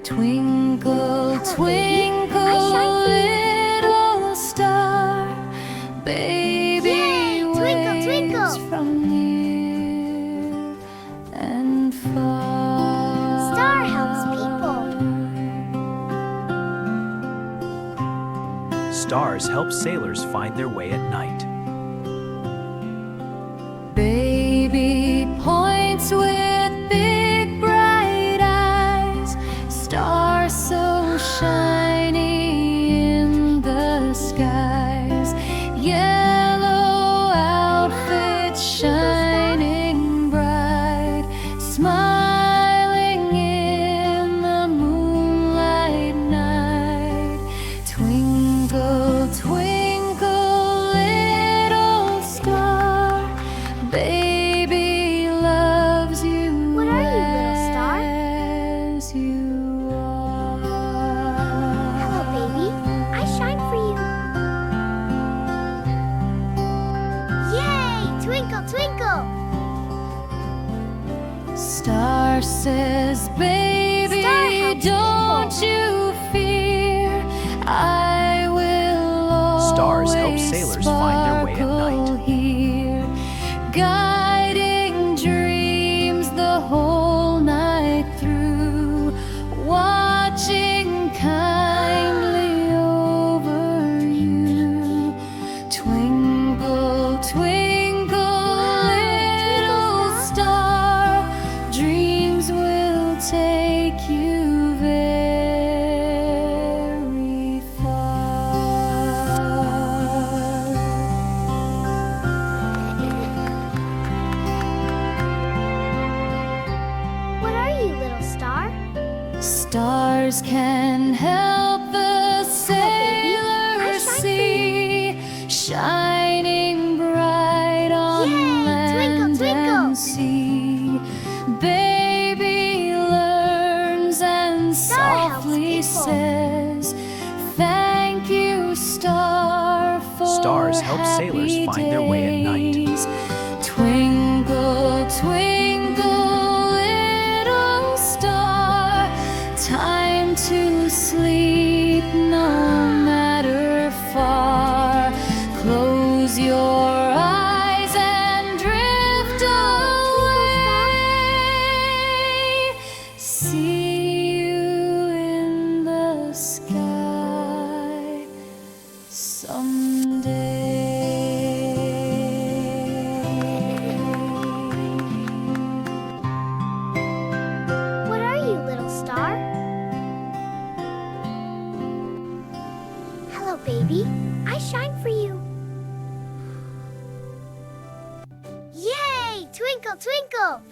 Twinkle, twinkle, little star, baby waves from near and far. Star helps people. Stars help sailors find their way at night. Baby points with big bright eyes, stars so shiny in the skies. Yellow outfits shining bright, smiling in the moonlight night. Twinkle, twinkle, little star, baby loves you. What are you, little star? As you are. Hello, baby. I shine for you. Yay! Twinkle, twinkle. Star says, baby, Star helps don't people. you fear, I will always Stars help sailors find their way at sparkle night. here, guiding dreams the whole night through, watching kindly over you. Twinkle, twinkle, little star, dreams will take you very far. What are you, little star? Stars can help the baby. I sailors shine for see, shining bright on Yay! Twinkle, land twinkle. and sea. Baby learns and Star helps softly people. says, thank you, star, for Stars help sailors happy find their way at night. days. Twinkle, twinkle, little star, time to sleep no matter far. Close your eyes and drift away. See you in the sky someday. What are you, little star? Hello, baby. I shine for you. Yay! Twinkle, twinkle.